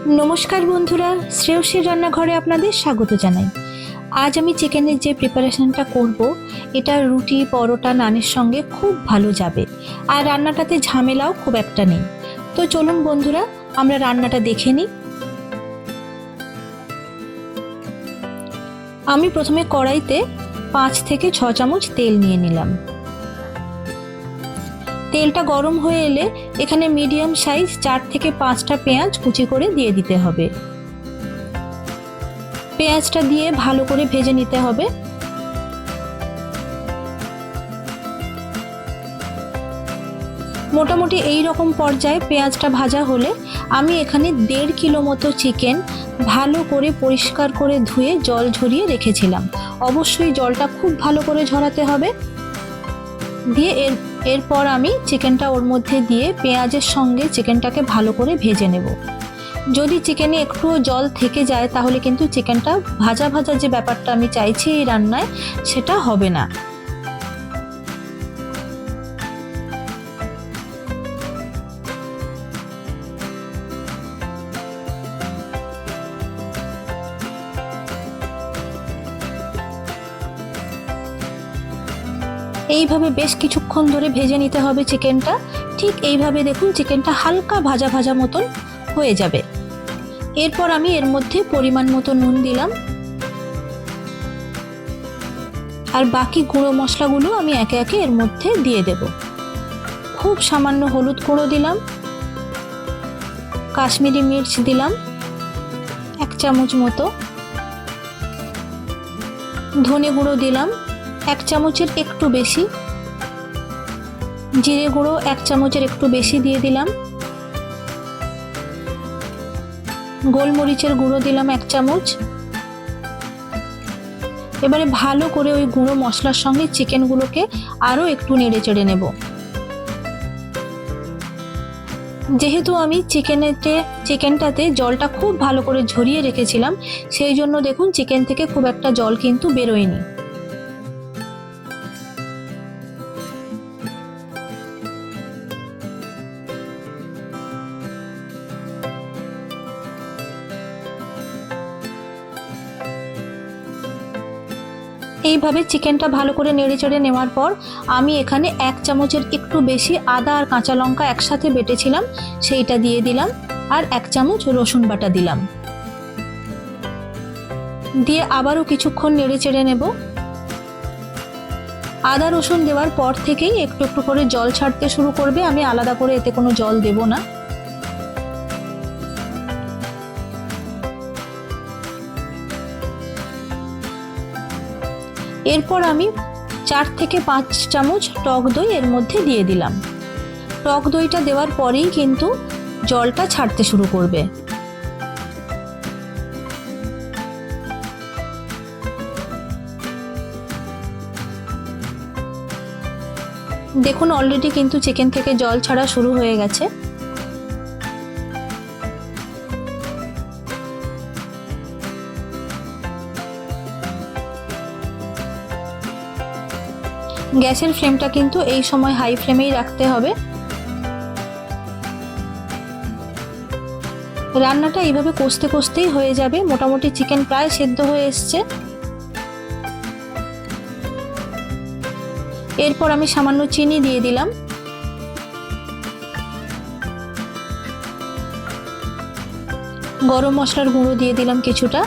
নমস্কার বন্ধুরা, শ্রেয়সীর রান্নাঘরে আপনাদের স্বাগত জানাই। আজ আমি চিকেনের যে প্রিপারেশনটা করব, এটা রুটি, পরোটা, নানের সঙ্গে খুব ভালো যাবে। আর রান্নাটাতে ঝামেলাও খুব একটা নেই। তো চলুন বন্ধুরা, আমরা রান্নাটা দেখে নিই। আমি প্রথমে কড়াইতে 5 থেকে 6 চামচ তেল নিয়ে নিলাম। তেলটা গরম হয়ে এলে এখানে মিডিয়াম সাইজ 4 থেকে 5টা পেঁয়াজ কুচি করে দিয়ে দিতে হবে। পেঁয়াজটা দিয়ে ভালো করে ভেজে নিতে হবে। মোটামুটি এই রকম পর্যায়ে পেঁয়াজটা ভাজা হলে আমি এখানে 1.5 কিলো মতো চিকেন ভালো করে পরিষ্কার করে ধুয়ে জল ঝরিয়ে রেখেছিলাম। অবশ্যই জলটা খুব ভালো করে ঝরাতে হবে। দিয়ে এরপর আমি চিকেনটা ওর মধ্যে দিয়ে পেঁয়াজের সঙ্গে চিকেনটাকে ভালো করে ভেজে নেব। যদি চিকেনে একটুও জল থেকে যায় তাহলে কিন্তু চিকেনটা ভাজা ভাজা যে ব্যাপারটা আমি চাইছি এই রান্নায়, সেটা হবে না। এইভাবে বেশ কিছুক্ষণ ধরে ভেজে নিতে হবে চিকেনটা। ঠিক এইভাবে দেখুন চিকেনটা হালকা ভাজা ভাজা মতন হয়ে যাবে। এরপর আমি এর মধ্যে পরিমাণ মতো নুন দিলাম, আর বাকি গুঁড়ো মশলাগুলো আমি একে একে এর মধ্যে দিয়ে দেব। খুব সামান্য হলুদ গুঁড়ো দিলাম, কাশ্মীরি মির্চ দিলাম 1 চামচ মতো, ধনে গুঁড়ো দিলাম 1 চামচের একটু বেশি, জিরে গুঁড়ো 1 চামচের একটু বেশি দিয়ে দিলাম, গোলমরিচের গুঁড়ো দিলাম 1 চামচ। এবারে ভালো করে ওই গুঁড়ো মশলার সঙ্গে চিকেনগুলোকে আরও একটু নেড়ে চেড়ে নেব। যেহেতু আমি চিকেনটাতে জলটা খুব ভালো করে ঝরিয়ে রেখেছিলাম, সেই জন্য দেখুন চিকেন থেকে খুব একটা জল কিন্তু বেরোয়নি। এইভাবে চিকেনটা ভালো করে নেড়ে চেড়ে নেওয়ার পর আমি এখানে 1 চামচের একটু বেশি আদা আর কাঁচা লঙ্কা একসাথে বেটেছিলাম, সেইটা দিয়ে দিলাম। আর 1 চামচ রসুন বাটা দিলাম। দিয়ে আবারও কিছুক্ষণ নেড়ে চেড়ে নেব। আদা রসুন দেওয়ার পর থেকেই একটু একটু করে জল ছাড়তে শুরু করবে। আমি আলাদা করে এতে কোনো জল দেব না। এরপর আমি 4 থেকে 5 চামচ টক দই এর মধ্যে দিয়ে দিলাম। টক দইটা দেওয়ার পরেই কিন্তু জলটা ছাড়তে শুরু করবে। দেখুন অলরেডি কিন্তু চিকেন থেকে জল ছাড়া শুরু হয়ে গেছে। গ্যাসের ফ্লেমটা কিন্তু এই সময় হাই ফ্লেমেই রাখতে হবে। রান্নাটা এইভাবে কষতে কষতেই হয়ে যাবে। মোটামুটি চিকেন প্রায় সেদ্ধ হয়ে এসছে। এরপর আমি সামান্য চিনি দিয়ে দিলাম। গরম মশলার গুঁড়ো দিয়ে দিলাম কিছুটা।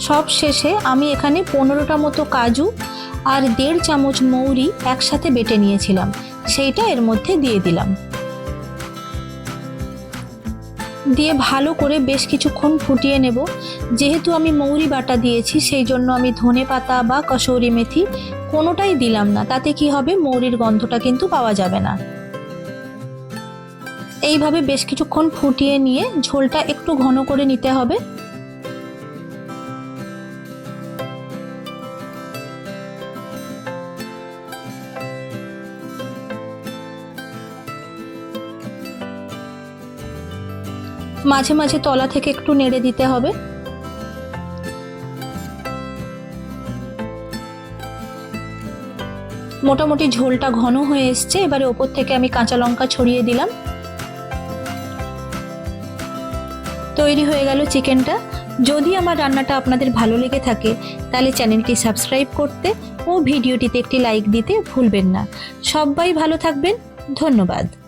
সব শেষে আমি এখানে 15টা মতো কাজু আর 1.5 চামচ মৌরি একসাথে বেটে নিয়েছিলাম, সেইটা এর মধ্যে দিয়ে দিলাম। দিয়ে ভালো করে বেশ কিছুক্ষণ ফুটিয়ে নেব। যেহেতু আমি মৌরি বাটা দিয়েছি, সেই জন্য আমি ধনে পাতা বা কসুরি মেথি কোনোটাই দিলাম না। তাতে কি হবে, মৌরির গন্ধটা কিন্তু পাওয়া যাবে না। এইভাবে বেশ কিছুক্ষণ ফুটিয়ে নিয়ে ঝোলটা একটু ঘন করে নিতে হবে। মাঝে মাঝে তলা থেকে একটু নেড়ে দিতে হবে। মোটামুটি ঝোলটা ঘন হয়ে এসছে। এবারে ওপর থেকে আমি কাঁচা লঙ্কা ছড়িয়ে দিলাম। তৈরি হয়ে গেল চিকেনটা। যদি আমার রান্নাটা আপনাদের ভালো লেগে থাকে তাহলে চ্যানেলটি সাবস্ক্রাইব করতে ও ভিডিওটিতে একটি লাইক দিতে ভুলবেন না। সবাই ভালো থাকবেন। ধন্যবাদ।